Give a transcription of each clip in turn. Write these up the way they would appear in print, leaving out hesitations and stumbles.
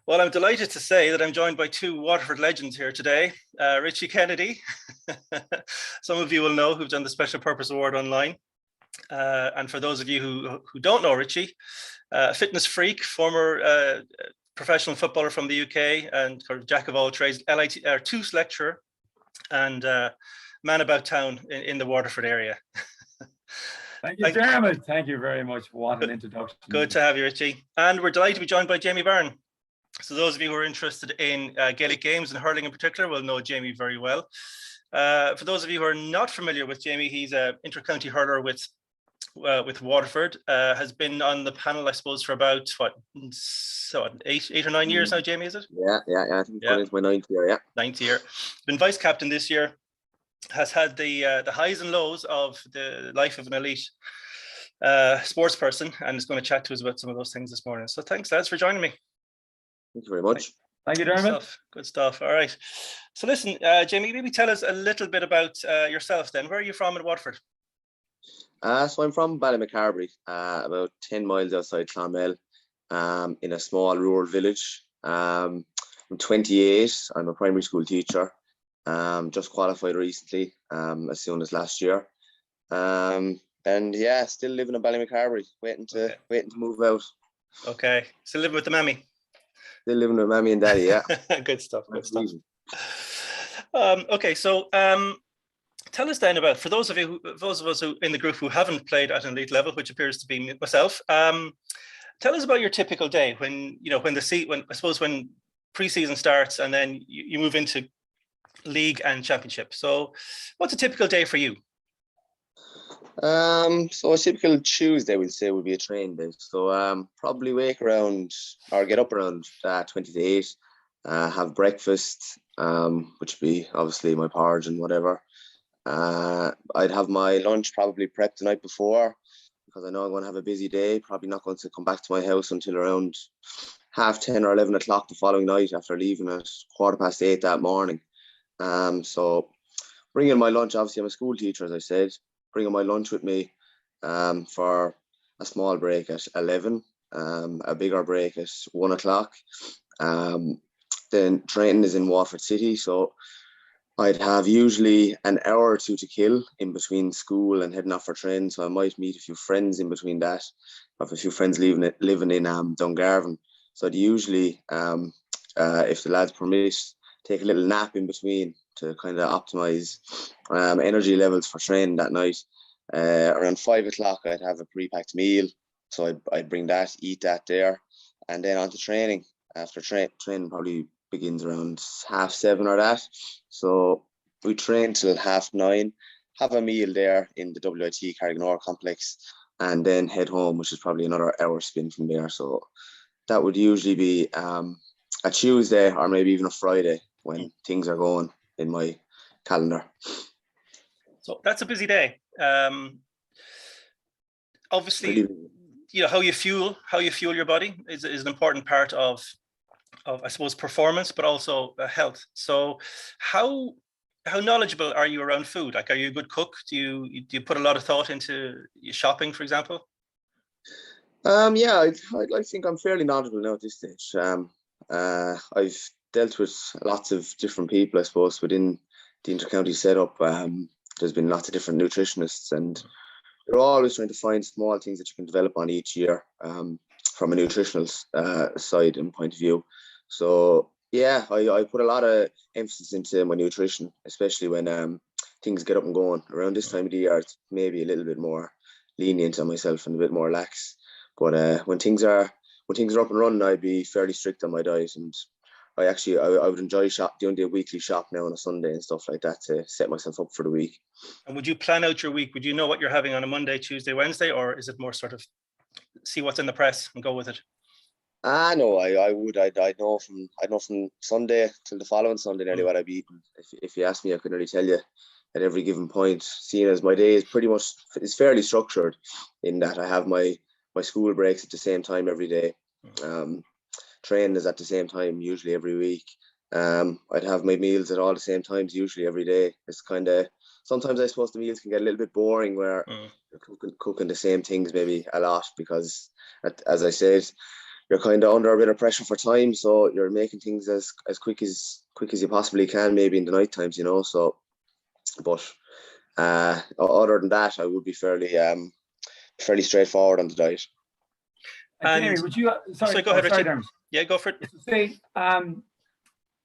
Well, I'm delighted to say that I'm joined by two Waterford legends here today. Richie Kennedy, some of you will know, who've done the Special Purpose Award online. And for those of you who don't know Richie, fitness freak, former professional footballer from the UK and sort of jack of all trades, TUS lecturer, and man about town in the Waterford area. Thank you, Dermot. Thank you very much. What an introduction. Good to have you, Richie. And we're delighted to be joined by Jamie Barron. So those of you who are interested in Gaelic games and hurling in particular will know Jamie very well. For those of you who are not familiar with Jamie, he's an inter-county hurler with Waterford. Has been on the panel, I suppose, for about eight or 9 years now. Jamie, is it? Yeah. I think it's my 9th year. Yeah, 9th year. Been vice captain this year. Has had the highs and lows of the life of an elite sports person, and is going to chat to us about some of those things this morning. So thanks, lads, for joining me. Thank you very much. Thank you, Dermot. Good stuff. All right. So listen, Jamie, maybe tell us a little bit about yourself then. Where are you from in Waterford? So I'm from Ballymacarbery, about 10 miles outside Clonmel, in a small rural village. I'm 28. I'm a primary school teacher. Just qualified recently, as soon as last year. And yeah, still living in Ballymacarbery, waiting to move out. Okay. Still living with the mammy? Still living with mammy and daddy, yeah. Good stuff. Okay, so tell us then about, for those of us who in the group who haven't played at an elite level, which appears to be myself, tell us about your typical day when pre-season starts and then you move into league and championship. So what's a typical day for you? So a typical Tuesday, we'll say, would be a training day. So probably get up around 20 to 8, have breakfast, which would be obviously my porridge and whatever. I'd have my lunch probably prepped the night before, because I know I'm going to have a busy day. Probably not going to come back to my house until around 10:30 or 11 o'clock the following night, after leaving at 8:15 that morning. So bringing my lunch, obviously I'm a school teacher, as I said, bringing my lunch with me for a small break at 11, a bigger break at 1 o'clock. Then training is in Waterford City, so I'd have usually an hour or two to kill in between school and heading off for training. So I might meet a few friends in between that. I have a few friends living in Dungarvan. So I'd usually, if the lads permit, take a little nap in between to kind of optimize energy levels for training that night. Around 5 o'clock, I'd have a pre-packed meal. So I'd bring that, eat that there, and then on to training. After training probably begins around 7:30 or that. So we train till 9:30, have a meal there in the WIT Carriganore complex, and then head home, which is probably another hour spin from there. So that would usually be a Tuesday or maybe even a Friday when things are going in my calendar. So that's a busy day. Obviously, how you fuel your body is an important part of I suppose performance, but also health. So how knowledgeable are you around food? Like, are you a good cook? Do you put a lot of thought into your shopping, for example? Yeah, I think I'm fairly knowledgeable now at this stage. I've dealt with lots of different people, I suppose, within the inter-county setup. There's been lots of different nutritionists, and they're always trying to find small things that you can develop on each year from a nutritional side and point of view. So yeah, I put a lot of emphasis into my nutrition, especially when things get up and going. Around this time of the year, it's maybe a little bit more lenient on myself and a bit more lax. But when things are up and running, I'd be fairly strict on my diet, and I would enjoy doing the weekly shop now on a Sunday and stuff like that to set myself up for the week. And would you plan out your week? Would you know what you're having on a Monday, Tuesday, Wednesday, or is it more sort of see what's in the press and go with it? No, I would. I'd know from Sunday till the following Sunday nearly what I'd be eating. If you ask me, I couldn't really tell you at every given point, seeing as my day is fairly structured in that I have my school breaks at the same time every day. Training is at the same time usually every week. I'd have my meals at all the same times usually every day. It's kind of, sometimes I suppose the meals can get a little bit boring where you're cooking the same things maybe a lot, because as I said, you're kind of under a bit of pressure for time, so you're making things as quick as you possibly can, maybe in the night times, you know. So, but other than that, I would be fairly straightforward on the diet. And Jamie, would you? Sorry, go ahead, Richie. Dermot. Yeah, go for it. Say,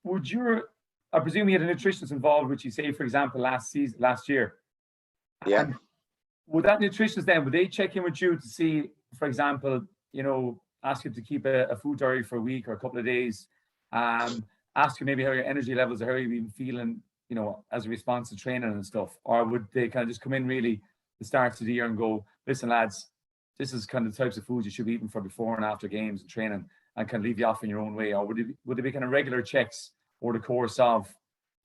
would your? I presume you had a nutritionist involved, which you say, for example, last year. Yeah. And would that nutritionist then, would they check in with you to see, for example, you know, ask you to keep a food diary for a week or a couple of days, ask you maybe how your energy levels are, how you've been feeling, you know, as a response to training and stuff? Or would they kind of just come in really the start of the year and go, listen, lads, this is kind of the types of foods you should be eating for before and after games and training, and kind of leave you off in your own way? Or would it be kind of regular checks over the course of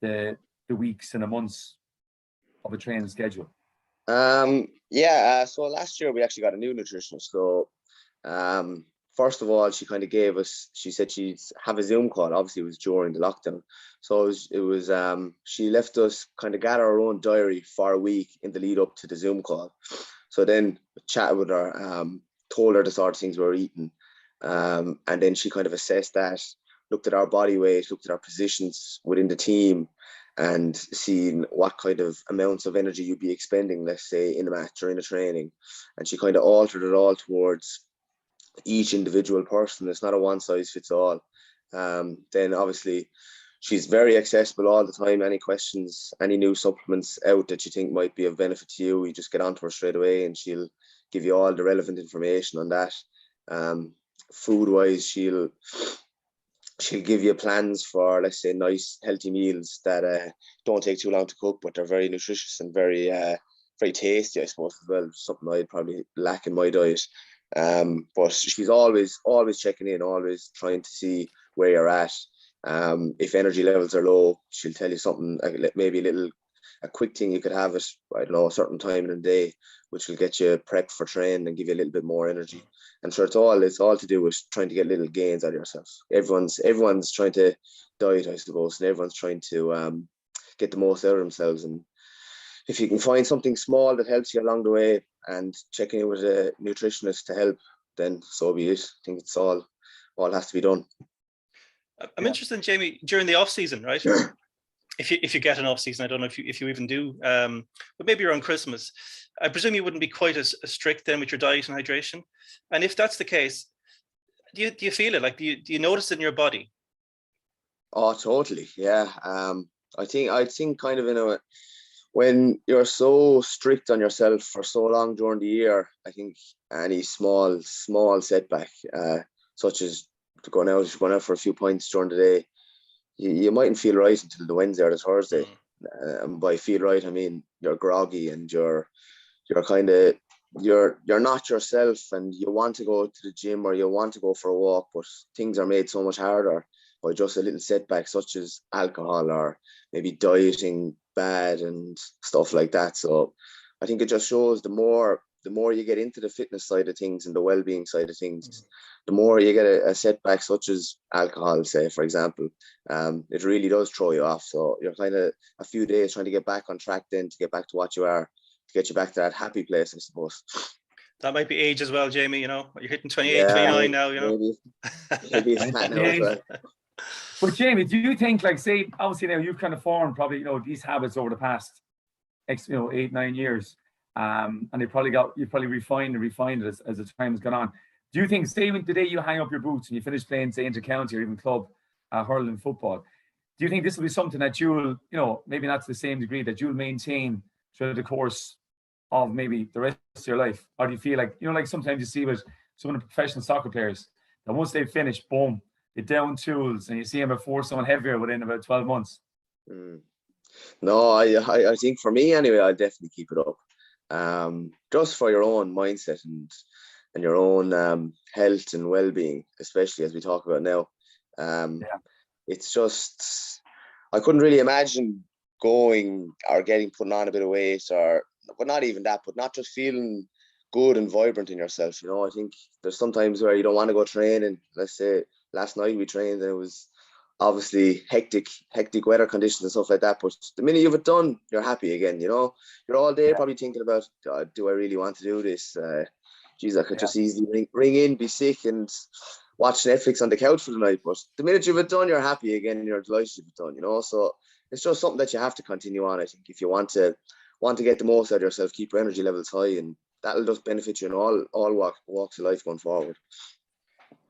the weeks and the months of a training schedule? So last year we actually got a new nutritionist. So first of all, she kind of she said she'd have a Zoom call. Obviously it was during the lockdown, so it was she left us kind of gather our own diary for a week in the lead up to the Zoom call. So then chatted with her, told her the sort of things we were eating, and then she kind of assessed that, looked at our body weight, looked at our positions within the team, and seeing what kind of amounts of energy you'd be expending, let's say, in a match or in a training. And she kind of altered it all towards each individual person. It's not a one size fits all. Then obviously she's very accessible all the time. Any questions, any new supplements out that you think might be of benefit to you, you just get onto her straight away and she'll give you all the relevant information on that. Food wise, she'll give you plans for, let's say, nice healthy meals that don't take too long to cook, but they're very nutritious and very tasty, I suppose, as well. Something I'd probably lack in my diet. But she's always checking in, always trying to see where you're at. If energy levels are low, she'll tell you something, maybe a quick thing you could have at, I don't know, a certain time in the day, which will get you prepped for training and give you a little bit more energy. And so it's all to do with trying to get little gains out of yourself. Everyone's trying to diet, I suppose, and everyone's trying to get the most out of themselves. And if you can find something small that helps you along the way and checking in with a nutritionist to help, then so be it. I think it's all has to be done. I'm interested in, Jamie, during the off season, right? If you get an off season, I don't know if you even do, but maybe around Christmas, I presume you wouldn't be quite as strict then with your diet and hydration. And if that's the case, do you feel it? Like, do you notice it in your body? Oh, totally. Yeah. I think kind of in a way, when you're so strict on yourself for so long during the year, I think any small setback, such as going out for a few pints during the day, you mightn't feel right until the Wednesday or the Thursday. By feel right, I mean you're groggy and you're not yourself, and you want to go to the gym or you want to go for a walk, but things are made so much harder by just a little setback, such as alcohol or maybe dieting bad and stuff like that. So I think it just shows the more you get into the fitness side of things and the well-being side of things, the more you get a setback such as alcohol, say, for example, it really does throw you off. So you're kind of a few days trying to get back on track then, to get back to what you are, to get you back to that happy place, I suppose. That might be age as well, Jamie, you know, you're hitting 28, 29 now, you know. Maybe it's that now as well. But Jamie, do you think, like, say, obviously now you've kind of formed probably, you know, these habits over the past, 8-9 years, and you've probably refined it as the time has gone on. Do you think, say, the day you hang up your boots and you finish playing, say, inter-county or even club hurling football, do you think this will be something that you'll, you know, maybe not to the same degree, that you'll maintain throughout the course of maybe the rest of your life? Or do you feel like, you know, like sometimes you see with some of the professional soccer players, that once they've finished, boom, they down tools, and you see them before someone heavier within about 12 months? No, I think for me anyway, I'll definitely keep it up. Just for your own mindset and your own health and well-being, especially as we talk about now. It's just, I couldn't really imagine going or putting on a bit of weight, but not even that, but not just feeling good and vibrant in yourself. You know, I think there's sometimes where you don't want to go training. Let's say last night we trained and it was obviously hectic weather conditions and stuff like that, but the minute you've it done, you're happy again. You know, you're all day probably thinking about, God, do I really want to do this? Geez, I could just easily ring in, be sick, and watch Netflix on the couch for the night. But the minute you've it done, you're happy again and you're delighted you've it done, you know. So it's just something that you have to continue on. I think if you want to get the most out of yourself, keep your energy levels high, and that'll just benefit you in all walks of life going forward.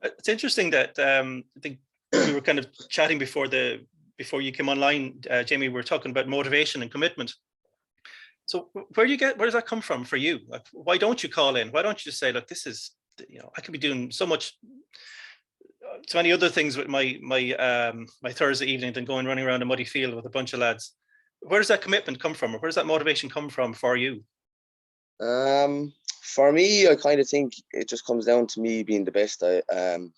It's interesting that I think we were kind of chatting before you came online, Jamie. We were talking about motivation and commitment. So where does that come from for you? Like, why don't you call in? Why don't you just say, look, this is, I could be doing so many other things with my Thursday evening than going running around a muddy field with a bunch of lads. Where does that commitment come from, or where does that motivation come from for you? For me, I kind of think it just comes down to me being the best,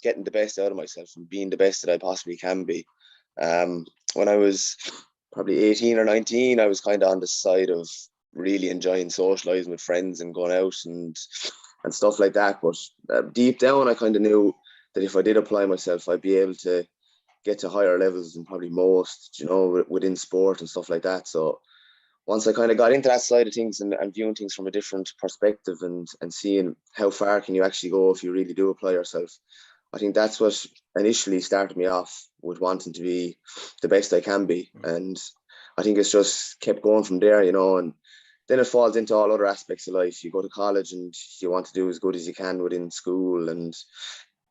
getting the best out of myself and being the best that I possibly can be. When I was probably 18 or 19, I was kind of on the side of really enjoying socializing with friends and going out and stuff like that. But deep down, I kind of knew that if I did apply myself, I'd be able to get to higher levels than probably most, within sport and stuff like that. So once I kind of got into that side of things and viewing things from a different perspective and seeing how far can you actually go if you really do apply yourself, I think that's what initially started me off with wanting to be the best I can be. And I think it's just kept going from there, and then it falls into all other aspects of life. You go to college and you want to do as good as you can within school, and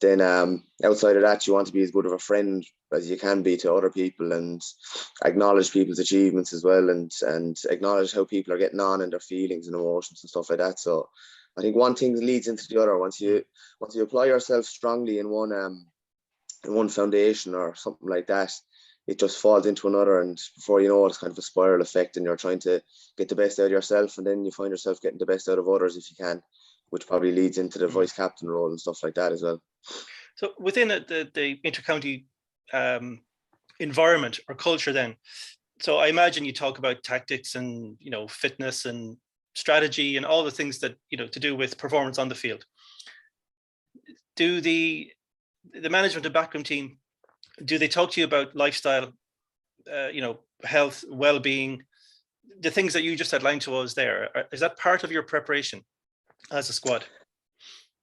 then outside of that, you want to be as good of a friend as you can be to other people and acknowledge people's achievements as well, and acknowledge how people are getting on and their feelings and emotions and stuff like that. So I think one thing leads into the other. Once you apply yourself strongly in one foundation or something like that, it just falls into another, and before you know it, it's kind of a spiral effect, and you're trying to get the best out of yourself, and then you find yourself getting the best out of others if you can, which probably leads into the vice captain role and stuff like that as well. So within the inter-county environment or culture then, so I imagine you talk about tactics and fitness and strategy and all the things that to do with performance on the field. Do the management and backroom team, do they talk to you about lifestyle, health, well-being, the things that you just outlined to us there? Is that part of your preparation as a squad?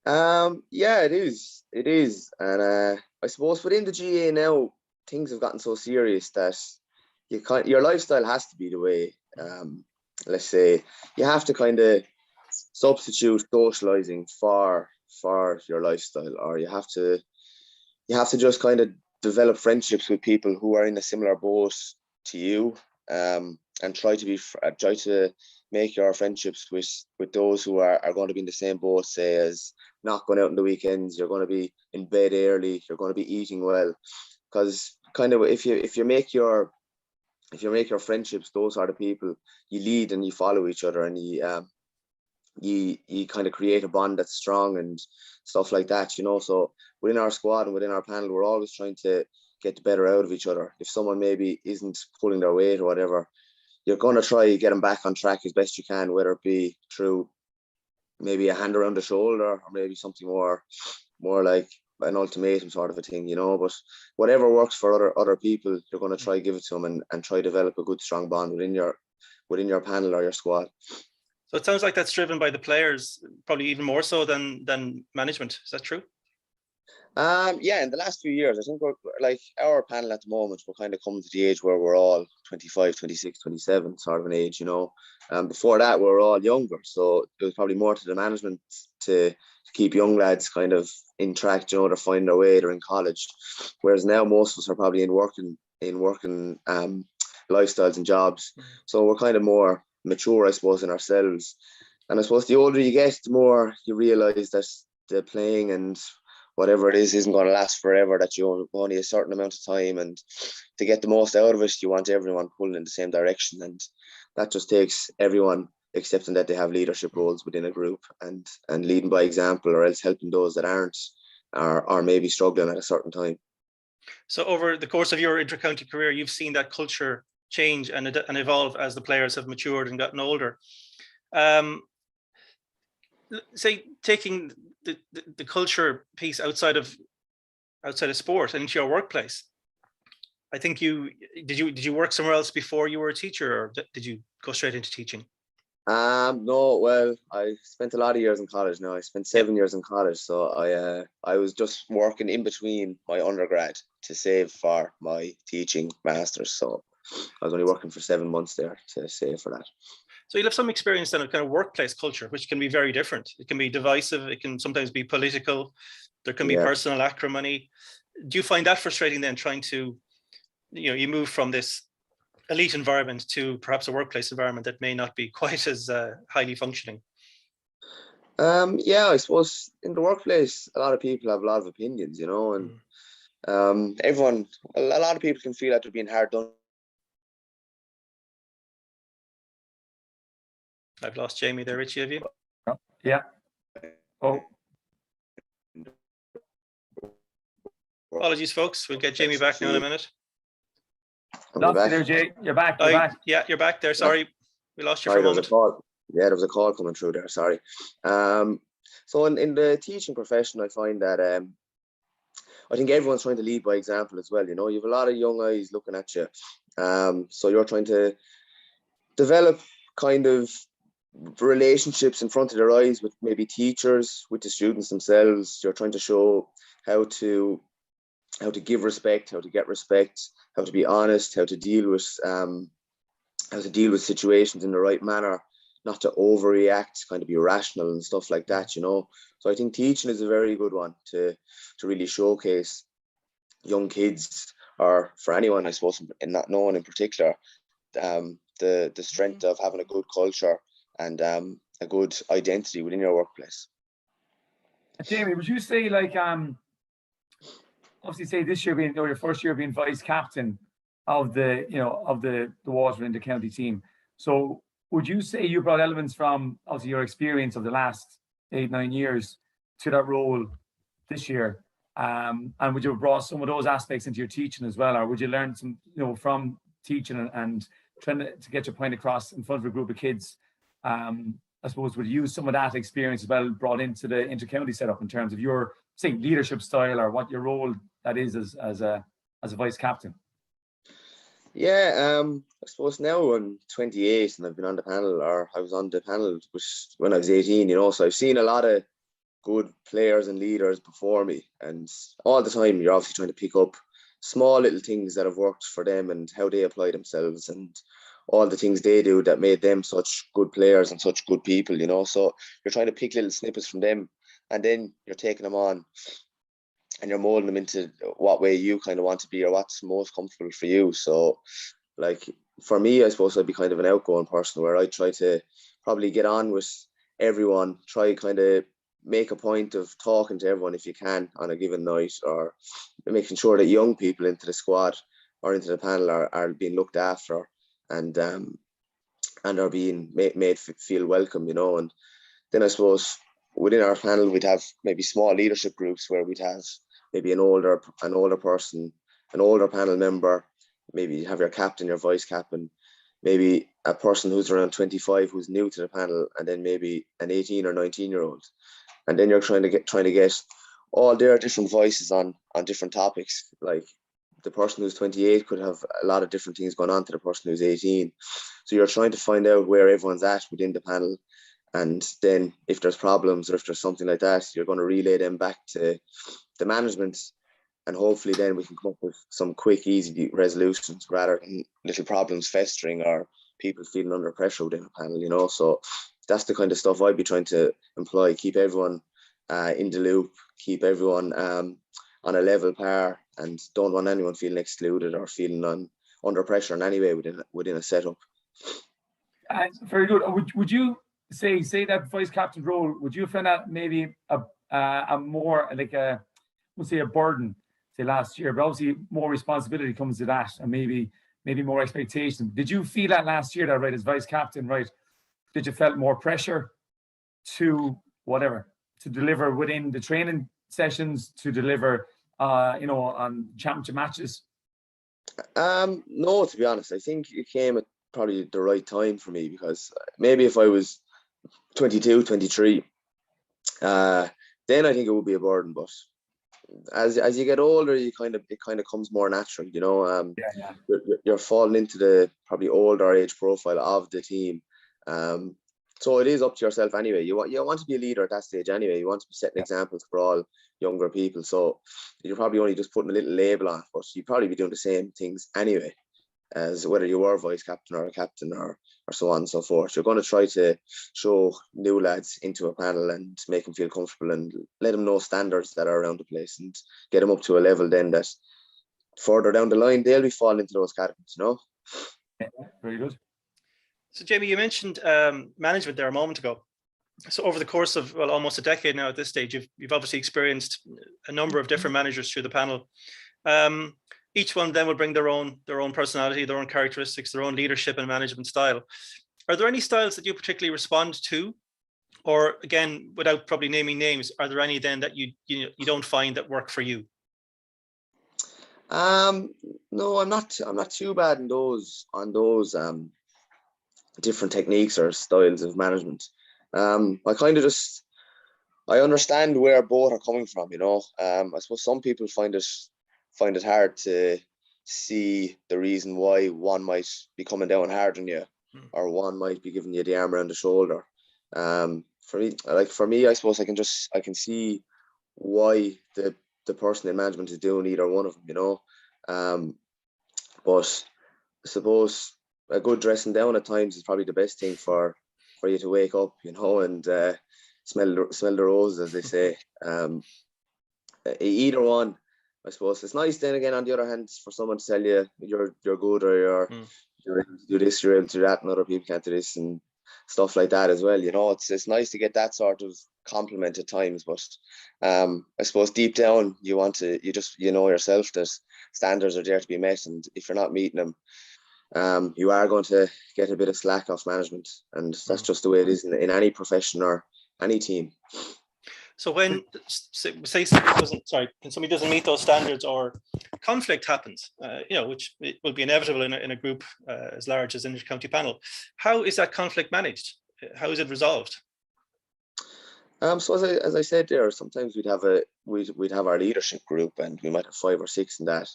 Yeah, it is. And I suppose within the GA now, things have gotten so serious that your lifestyle has to be the way. Let's say you have to kind of substitute socializing for your lifestyle, or you have to just kind of develop friendships with people who are in a similar boat to you, and try to make your friendships with those who are going to be in the same boat, say, as not going out on the weekends. You're going to be in bed early, you're going to be eating well, because kind of if you make your friendships, those are the people you lead and you follow each other, and you kind of create a bond that's strong and stuff like that, So within our squad and within our panel, we're always trying to get the better out of each other. If someone maybe isn't pulling their weight or whatever, you're going to try to get them back on track as best you can, whether it be through maybe a hand around the shoulder or maybe something more like an ultimatum sort of a thing, But whatever works for other people, you're going to try to give it to them and try to develop a good, strong bond within your panel or your squad. So it sounds like that's driven by the players, probably even more so than management. Is that true? Yeah, in the last few years, I think we're like our panel at the moment, we're kind of coming to the age where we're all 25, 26, 27 sort of an age, Before that, we were all younger. So it was probably more to the management to keep young lads kind of in track, they're finding their way, they're in college. Whereas now most of us are probably in working lifestyles and jobs. So we're kind of more mature, I suppose, in ourselves. And I suppose the older you get, the more you realise that the playing and whatever it is isn't going to last forever, that you have only a certain amount of time, and to get the most out of it, you want everyone pulling in the same direction, and that just takes everyone accepting that they have leadership roles within a group and leading by example, or else helping those that aren't or maybe struggling at a certain time. So over the course of your inter-county career, you've seen that culture change and evolve as the players have matured and gotten older. Say taking the culture piece outside of sport and into your workplace. I think did you work somewhere else before you were a teacher, or did you go straight into teaching? No, well, I spent a lot of years in college now. I spent 7 years in college, so I was just working in between my undergrad to save for my teaching masters. So I was only working for 7 months there to save for that. So you'll have some experience then of kind of workplace culture, which can be very different. It can be divisive. It can sometimes be political. There can be personal acrimony. Do you find that frustrating then, trying to, you move from this elite environment to perhaps a workplace environment that may not be quite as highly functioning? Yeah, I suppose in the workplace, a lot of people have a lot of opinions, and a lot of people can feel that they're being hard done. I've lost Jamie there, Richie, have you? Yeah. Oh. Apologies, folks. We'll get Jamie back now in a minute. Lost you there, Jay. You're back. You're back. Yeah, you're back there. Sorry, we lost you Sorry, for a moment. There was a call coming through there. Sorry. So in the teaching profession, I find that I think everyone's trying to lead by example as well. You have a lot of young eyes looking at you. So you're trying to develop kind of relationships in front of their eyes with maybe teachers, with the students themselves. You're trying to show how to give respect, how to get respect, how to be honest, how to deal with situations in the right manner, not to overreact, kind of be rational and stuff like that. So I think teaching is a very good one to really showcase young kids, or for anyone, I suppose, and not no one in particular, the strength of having a good culture and a good identity within your workplace. Jamie, would you say, like, obviously, say this year being your first year being vice captain of the Waterford inter-county team, so would you say you brought elements from obviously your experience of the last 8-9 years to that role this year, and would you have brought some of those aspects into your teaching as well, or would you learn some from teaching and trying to get your point across in front of a group of kids? I suppose would you use some of that experience as well brought into the inter-county setup in terms of your, say, leadership style, or what your role that is as a vice captain? Yeah, I suppose now I'm 28 and I've been on the panel, or I was on the panel when I was 18, so I've seen a lot of good players and leaders before me, and all the time you're obviously trying to pick up small little things that have worked for them and how they apply themselves and all the things they do that made them such good players and such good people, so you're trying to pick little snippets from them, and then you're taking them on and you're molding them into what way you kind of want to be, or what's most comfortable for you. So like for me, I suppose I'd be kind of an outgoing person where I try to probably get on with everyone, try kind of make a point of talking to everyone if you can on a given night, or making sure that young people into the squad or into the panel are being looked after and are being made feel welcome, and then I suppose within our panel we'd have maybe small leadership groups where we'd have maybe an older person, an older panel member, maybe you have your captain, your vice captain, maybe a person who's around 25 who's new to the panel, and then maybe an 18 or 19-year-old, and then you're trying to get all their different voices on different topics. Like the person who's 28 could have a lot of different things going on to the person who's 18, so you're trying to find out where everyone's at within the panel, and then if there's problems or if there's something like that, you're going to relay them back to the management, and hopefully then we can come up with some quick, easy resolutions rather than little problems festering or people feeling under pressure within a panel, so that's the kind of stuff I'd be trying to employ, keep everyone in the loop, keep everyone on a level par, and don't want anyone feeling excluded or feeling under pressure in any way within a setup. Very good. Would you say that vice captain role, would you find that maybe a more like a, we'll say, a burden, say last year, but obviously more responsibility comes to that, and maybe more expectation? Did you feel that last year that, right, as vice captain, right, did you felt more pressure to deliver within the training sessions, to deliver on championship matches? No, to be honest, I think it came at probably the right time for me, because maybe if I was 22, 23, then I think it would be a burden, but as you get older, it kind of comes more natural, You're falling into the probably older age profile of the team, and So it is up to yourself anyway. You want to be a leader at that stage anyway. You want to be setting examples for all younger people. So you're probably only just putting a little label on it, but you'd probably be doing the same things anyway, as whether you were vice captain or a captain or so on and so forth. You're going to try to show new lads into a panel and make them feel comfortable and let them know standards that are around the place and get them up to a level then that further down the line, they'll be falling into those categories, you know? Yeah, very good. So Jamie, you mentioned management there a moment ago. So over the course of, well, almost a decade now at this stage, you've obviously experienced a number of different managers through the panel. Each one of them will bring their own personality, their own characteristics, their own leadership and management style. Are there any styles that you particularly respond to? Or again, without probably naming names, are there any then that you don't find that work for you? No, I'm not too bad on those different techniques or styles of management. I kind of I understand where both are coming from, you know. I suppose some people find it hard to see the reason why one might be coming down hard on you, or one might be giving you the arm around the shoulder. For me, I suppose I can see why the person in management is doing either one of them, you know. But I suppose a good dressing down at times is probably the best thing for you to wake up, you know, and smell the roses, as they say. Either one, I suppose. It's nice then again, on the other hand, for someone to tell you you're good, or you're able to do this, you're able to do that, and other people can't do this, and stuff like that as well. You know, it's nice to get that sort of compliment at times, but I suppose deep down you know yourself that standards are there to be met, and if you're not meeting them, you are going to get a bit of slack off management, and that's just the way it is in any profession or any team. So when say somebody doesn't meet those standards, or conflict happens, which it will be inevitable in a group as large as the inter-county panel, how is that conflict managed? How is it resolved? So as I said there, sometimes we'd have our leadership group, and we might have 5 or 6 in that.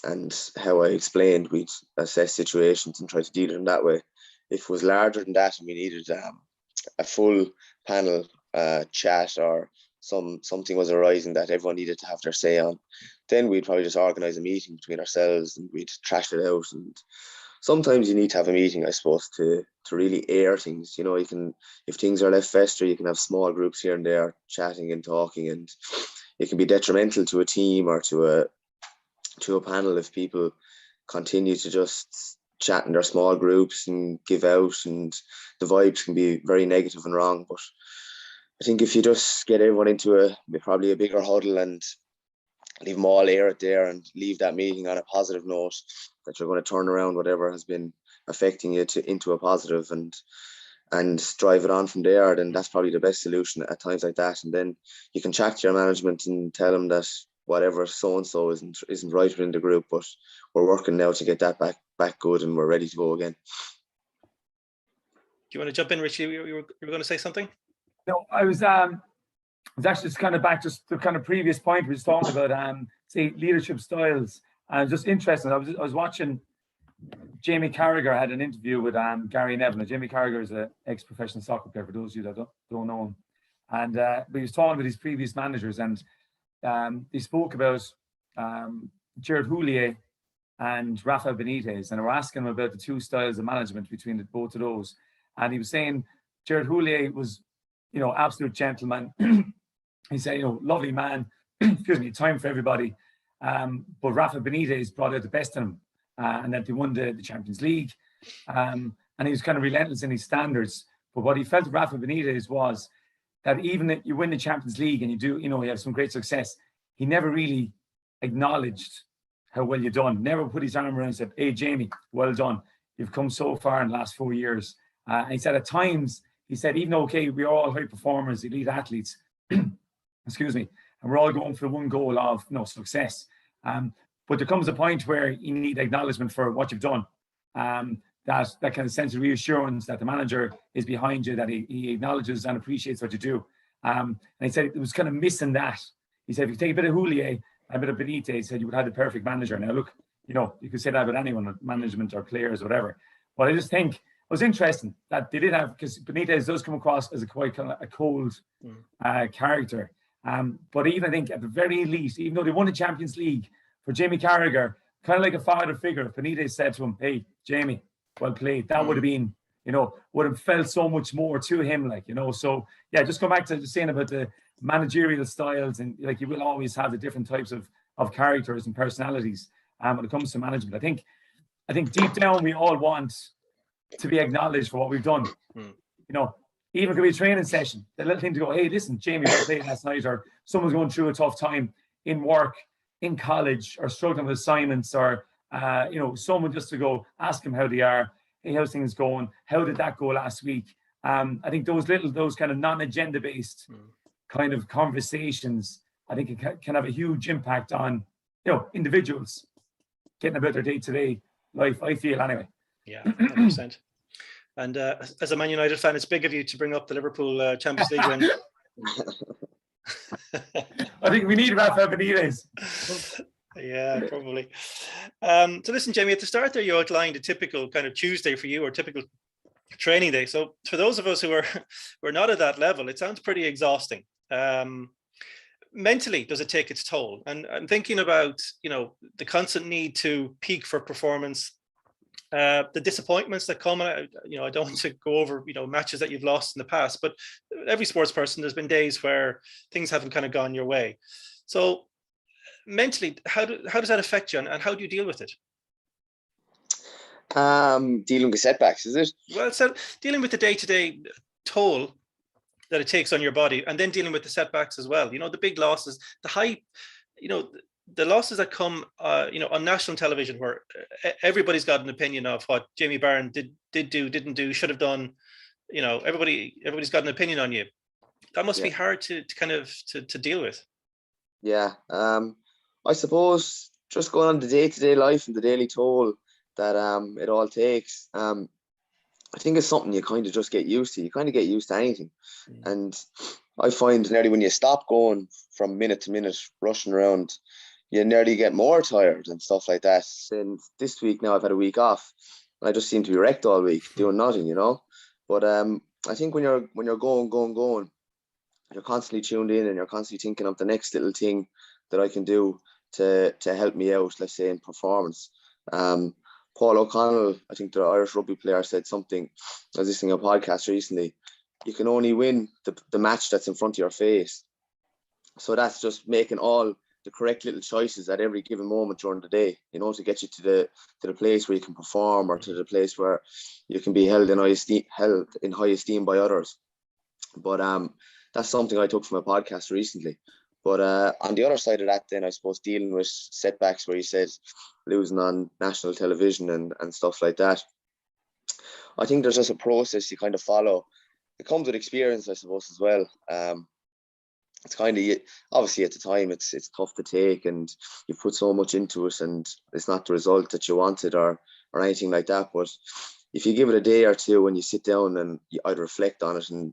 And how I explained, we'd assess situations and try to deal with them that way. If it was larger than that and we needed a full panel chat, or something was arising that everyone needed to have their say on, then we'd probably just organise a meeting between ourselves and we'd trash it out. And sometimes you need to have a meeting, I suppose, to really air things. You know, if things are left fester, you can have small groups here and there chatting and talking, and it can be detrimental to a team or to a panel if people continue to just chat in their small groups and give out, and the vibes can be very negative and wrong. But I think if you just get everyone into probably a bigger huddle and leave them all air it there, and leave that meeting on a positive note, that you're going to turn around whatever has been affecting you into a positive, and drive it on from there, then that's probably the best solution at times like that. And then you can chat to your management and tell them that whatever so-and-so isn't right within the group, but we're working now to get that back good, and we're ready to go again. Do you want to jump in, Richie? You were going to say something? No, I was actually just kind of back to the kind of previous point we was talking about, say, leadership styles. Just interesting. I was watching Jamie Carragher had an interview with Gary Neville. Now, Jamie Carragher is an ex-professional soccer player, for those of you that don't know him. And but he was talking with his previous managers, and he spoke about Gerard Houllier and Rafa Benitez, and they were asking him about the two styles of management between both of those. And he was saying Gerard Houllier was, absolute gentleman. He said, lovely man, excuse me, time for everybody. But Rafa Benitez brought out the best in him, and that they won the Champions League. And he was kind of relentless in his standards. But what he felt Rafa Benitez was that even if you win the Champions League and you have some great success, he never really acknowledged how well you've done. Never put his arm around and said, "Hey, Jamie, well done. You've come so far in the last 4 years." And he said at times, even though, okay, we're all high performers, elite athletes, excuse me, and we're all going for the one goal of success. But there comes a point where you need acknowledgement for what you've done. That kind of sense of reassurance that the manager is behind you, that he acknowledges and appreciates what you do. And he said it was kind of missing that. He said if you take a bit of Houllier, a bit of Benitez, he said you would have the perfect manager. Now look, you could say that about anyone, management or players, whatever. But I just think was interesting that they did have, because Benitez does come across as a quite kind of a cold character. But even I think at the very least, even though they won the Champions League, for Jamie Carragher, kind of like a father figure, if Benitez said to him, "Hey, Jamie, well played," that would have been, would have felt so much more to him, So yeah, just go back to saying about the managerial styles, and like you will always have the different types of characters and personalities when it comes to management. I think deep down we all want to be acknowledged for what we've done. Even could be a training session, the little thing to go, "Hey, listen, Jamie, well played last night," or someone's going through a tough time in work, in college, or struggling with assignments, or someone just to go ask them how they are. "Hey, how's things going? How did that go last week?" I think those kind of non-agenda based kind of conversations, I think it can have a huge impact on individuals getting about their day-to-day life, I feel, anyway. Yeah, 100%. And as a Man United fan, it's big of you to bring up the Liverpool Champions League win. I think we need Rafa Benitez. Yeah, probably. So listen, Jamie, at the start there, you outlined a typical kind of Tuesday for you, or typical training day. So for those of us who are not at that level, it sounds pretty exhausting. Mentally, does it take its toll? And I'm thinking about, the constant need to peak for performance, the disappointments that come. I don't want to go over, matches that you've lost in the past, but every sports person, there's been days where things haven't kind of gone your way. So mentally, how does that affect you, and how do you deal with it? Dealing with setbacks, is it? Well, so dealing with the day-to-day toll that it takes on your body, and then dealing with the setbacks as well. The big losses, the high, the losses that come, on national television, where everybody's got an opinion of what Jamie Barron did do, didn't do, should have done. Everybody's got an opinion on you. That must be hard to kind of to deal with. Yeah, I suppose just going on the day-to-day life and the daily toll that it all takes. I think it's something you kind of just get used to. You kind of get used to anything. And I find nearly when you stop going from minute to minute, rushing around, you nearly get more tired and stuff like that. And this week now I've had a week off, and I just seem to be wrecked all week, doing nothing, But I think when you're going, you're constantly tuned in, and you're constantly thinking of the next little thing that I can do to help me out, let's say, in performance. Paul O'Connell, I think the Irish rugby player, said something. I was listening to a podcast recently. You can only win the match that's in front of your face. So that's just making all the correct little choices at every given moment during the day, to get you to the place where you can perform, or to the place where you can be held in high esteem by others. But that's something I took from a podcast recently. But on the other side of that, then I suppose dealing with setbacks, where you said losing on national television and stuff like that. I think there's just a process you kind of follow. It comes with experience, I suppose, as well. It's kind of, obviously at the time it's tough to take, and you've put so much into it, and it's not the result that you wanted or anything like that. But if you give it a day or two and you sit down and I'd reflect on it and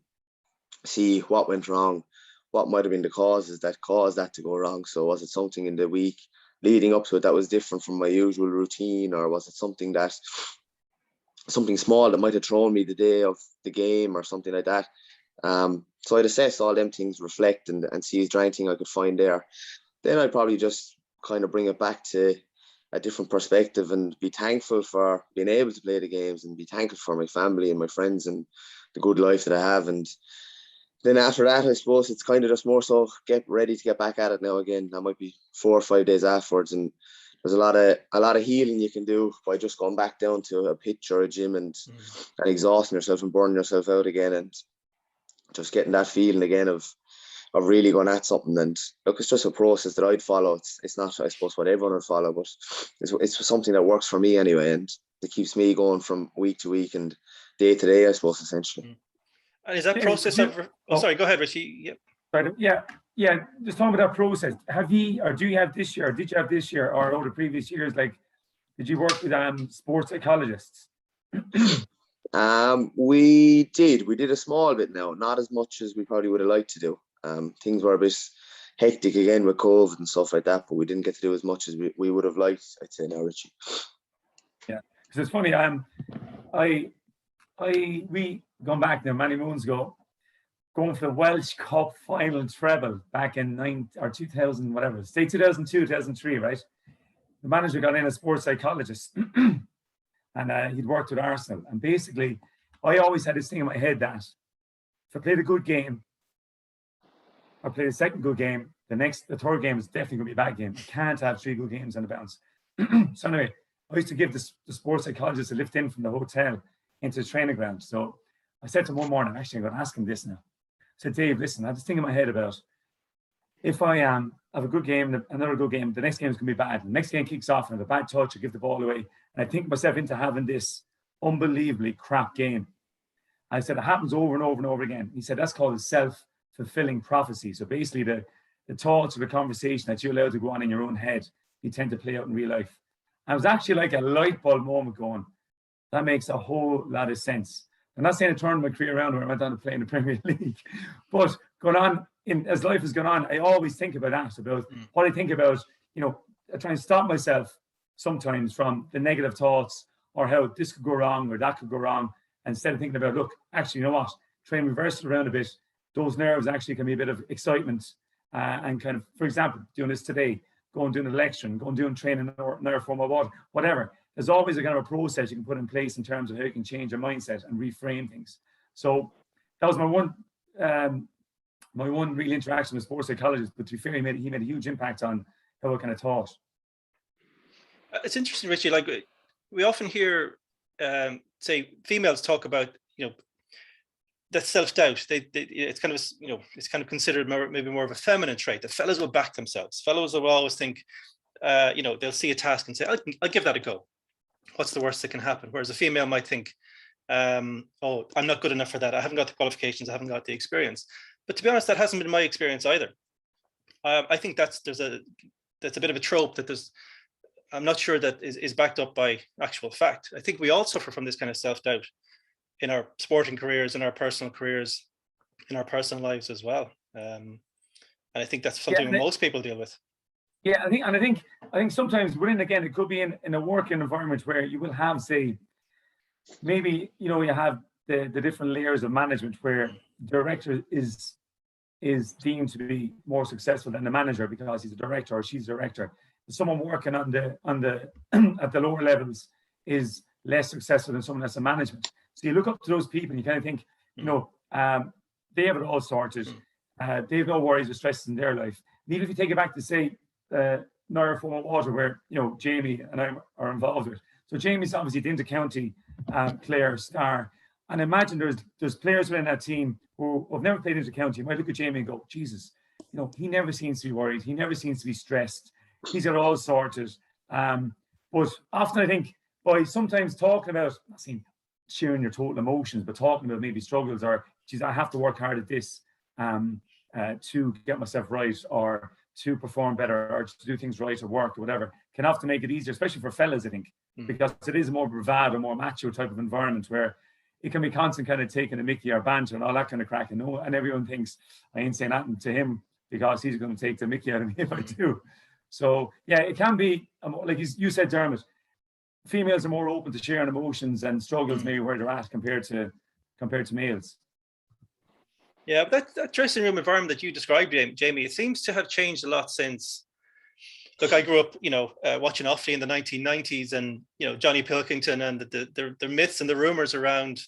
see what went wrong, what might have been the causes that caused that to go wrong. So was it something in the week leading up to it that was different from my usual routine, or was it something small that might have thrown me the day of the game or something like that? So I'd assess all them things, reflect, and see is there anything I could find there. Then I'd probably just kind of bring it back to a different perspective and be thankful for being able to play the games, and be thankful for my family and my friends and the good life that I have. And then after that, I suppose it's kind of just more so get ready to get back at it now again. That might be 4 or 5 days afterwards, and there's a lot of healing you can do by just going back down to a pitch or a gym and exhausting yourself and burning yourself out again, and just getting that feeling again of really going at something. And look, it's just a process that I'd follow. It's not, I suppose, what everyone would follow, but it's something that works for me anyway, and it keeps me going from week to week and day to day, I suppose, essentially. And is that process sorry, go ahead, Richie. Yep. Yeah. Just talking about that process. Have you, or do you have this year, or did you have this year, or over the previous years, like, did you work with sports psychologists? We did a small bit now, not as much as we probably would have liked to do. Things were a bit hectic again with COVID and stuff like that, but we didn't get to do as much as we would have liked, I'd say now, Richie. Yeah, because it's funny, we gone back there many moons ago, going for the Welsh Cup final treble back in 2000, whatever, say 2002, 2003, right? The manager got in a sports psychologist and he'd worked with Arsenal. And basically, I always had this thing in my head that if I played a good game, I played a second good game, the third game is definitely going to be a bad game. I can't have 3 good games on the bounce. So anyway, I used to give the sports psychologist a lift in from the hotel into the training ground. So I said to him one morning, actually, I'm going to ask him this now. I said, Dave, listen, I had this thing in my head about if I have a good game, another good game, the next game is going to be bad. The next game kicks off and I have a bad touch, I give the ball away. And I think myself into having this unbelievably crap game. I said, it happens over and over and over again. He said, that's called a self-fulfilling prophecy. So basically the thoughts or the conversation that you allow to go on in your own head, you tend to play out in real life. And it was actually like a light bulb moment going, that makes a whole lot of sense. I'm not saying I turned my career around where I went on to play in the Premier League, but going on, as life has gone on, I always think about that, about what I think about, I try and stop myself sometimes from the negative thoughts or how this could go wrong or that could go wrong. And instead of thinking about, look, actually, you know what, try and reverse it around a bit. Those nerves actually can be a bit of excitement and kind of, for example, doing this today, going doing an election, going doing training in Nire-Fourmilewater, whatever. There's always a kind of a process you can put in place in terms of how you can change your mindset and reframe things. So that was my one real interaction with sports psychologist. But to be fair, he made a huge impact on how I kind of thought. It's interesting, Richie. Like we often hear, say, females talk about, that self-doubt. It's kind of, it's kind of considered maybe more of a feminine trait. The fellas will back themselves. Fellows will always think, they'll see a task and say, I'll give that a go. What's the worst that can happen? Whereas a female might think, oh, I'm not good enough for that. I haven't got the qualifications. I haven't got the experience. But to be honest, that hasn't been my experience either. I think that's a bit of a trope that I'm not sure that is backed up by actual fact. I think we all suffer from this kind of self-doubt in our sporting careers, in our personal careers, in our personal lives as well. And I think that's something most people deal with. Yeah, I think sometimes again, it could be in a working environment where you will have, say, maybe, you have the different layers of management where the director is deemed to be more successful than the manager because he's a director or she's a director. Someone working on the at the lower levels is less successful than someone that's in management. So you look up to those people and you kind of think, they have it all sorted. They have no worries or stresses in their life. And even if you take it back to, say, Nire-Fourmilewater, where Jamie and I are involved with. So Jamie's obviously the inter-county player, star. And imagine there's players within that team who have never played inter-county. You might look at Jamie and go, Jesus, he never seems to be worried. He never seems to be stressed. He's got it all sorted. But often I think by sometimes talking about, not saying sharing your total emotions, but talking about maybe struggles or, geez, I have to work hard at this to get myself right or to perform better or to do things right at work or whatever, can often make it easier, especially for fellas, I think, because it is a more bravado, more macho type of environment where it can be constant kind of taking a mickey or banter and all that kind of crack. And everyone thinks I ain't saying nothing to him because he's going to take the mickey out of me if I do. So yeah, it can be, like you said, Dermot, females are more open to sharing emotions and struggles maybe where they're at compared to males. Yeah, but that dressing room environment that you described, Jamie, it seems to have changed a lot since. Look, I grew up, watching Offaly in the 1990s, and Johnny Pilkington and the myths and the rumors around,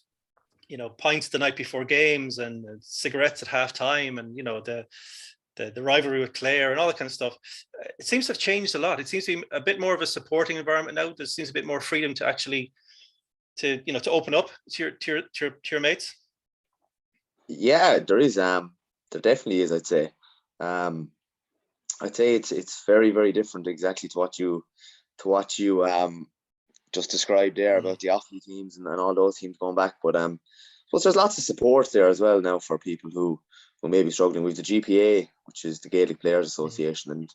pints the night before games and cigarettes at halftime, and the rivalry with Clare and all that kind of stuff. It seems to have changed a lot. It seems to be a bit more of a supporting environment now. There seems a bit more freedom to actually, to open up to your mates. Yeah, there is. There definitely is. I'd say it's very, very different exactly to what you just described there about the Offaly teams and all those teams going back. But plus there's lots of support there as well now for people who may be struggling with the GPA, which is the Gaelic Players Association, and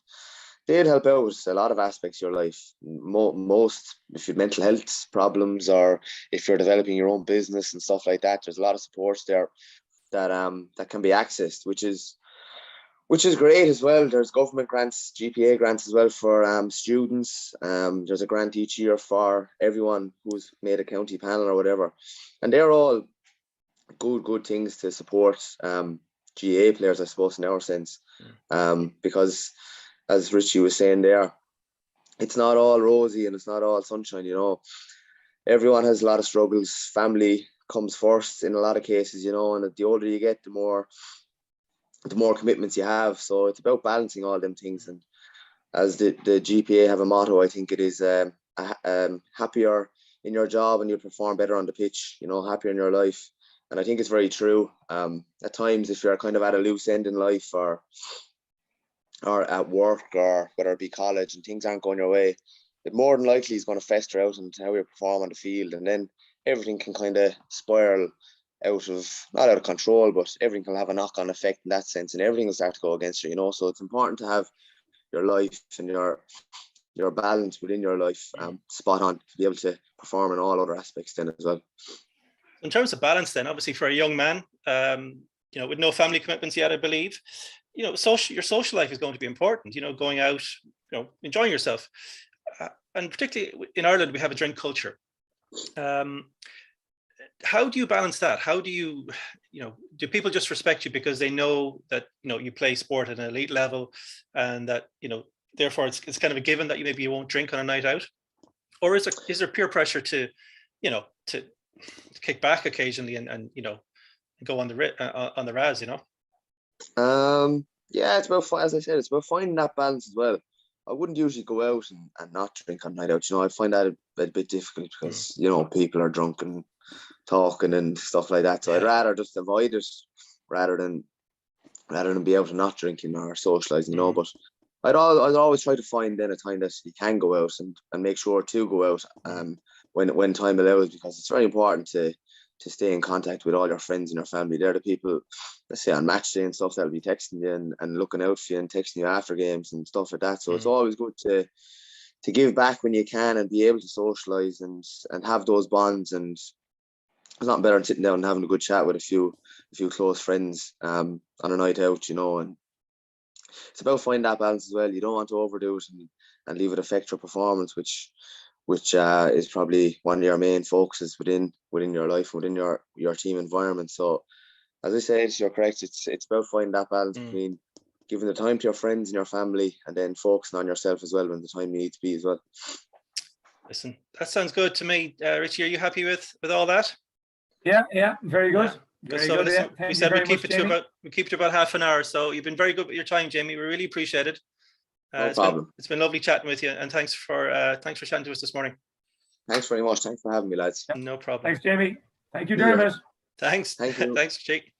they'd help out with a lot of aspects of your life. Most, if you have mental health problems or if you're developing your own business and stuff like that, there's a lot of supports there that can be accessed, which is which is great as well. There's government grants, GPA grants as well for students. There's a grant each year for everyone who's made a county panel or whatever. And they're all good things to support GAA players, I suppose, in our sense. Because as Richie was saying there, it's not all rosy and it's not all sunshine, you know. Everyone has a lot of struggles. Family comes first in a lot of cases, you know, and the older you get, the more commitments you have. So it's about balancing all them things. And as the GPA have a motto, I think it is happier in your job and you'll perform better on the pitch, you know, happier in your life. And I think it's very true. At times, if you're kind of at a loose end in life or at work, or whether it be college, and things aren't going your way, it more than likely is going to fester out into how you perform on the field. And then everything can kind of spiral not out of control, but everything can have a knock-on effect in that sense, and everything will start to go against you, you know. So it's important to have your life and your balance within your life spot on to be able to perform in all other aspects then as well. In terms of balance then, obviously for a young man, you know, with no family commitments yet, I believe, you know, your social life is going to be important, you know, going out, you know, enjoying yourself. And particularly in Ireland, we have a drink culture. How do you balance that? How do you know, do people just respect you because they know that, you know, you play sport at an elite level and that, you know, therefore it's kind of a given that you won't drink on a night out? Or is there peer pressure to, you know, to kick back occasionally and you know, go on the raz, you know? Yeah, it's about, as I said, it's about finding that balance as well. I wouldn't usually go out and not drink on night out. You know, I find that a bit difficult because, you know, people are drunk and talking and stuff like that. So I'd rather just avoid it rather than be out and not drinking or socializing, you know. But I'd always try to find then a time that you can go out and make sure to go out when time allows, because it's very important to stay in contact with all your friends and your family. They're the people, let's say on match day and stuff, that'll be texting you and looking out for you and texting you after games and stuff like that. So it's always good to give back when you can and be able to socialize and have those bonds. And there's nothing better than sitting down and having a good chat with a few close friends on a night out, you know. And it's about finding that balance as well. You don't want to overdo it and leave it affect your performance, which is probably one of your main focuses within your life, within your team environment. So as I said, you're correct. It's about finding that balance between giving the time to your friends and your family and then focusing on yourself as well when the time you need to be as well. Listen, that sounds good to me. Richie, are you happy with all that? Yeah, very good. Yeah. Very so good. listen, Yeah. we said we keep it to about half an hour. So you've been very good with your time, Jamie. We really appreciate it. No problem. It's been lovely chatting with you, and thanks for chatting to us this morning. Thanks very much. Thanks for having me, lads. No problem. Thanks, Jamie. Thank you, Dermot. Thanks. Thank you. Thanks, Jake.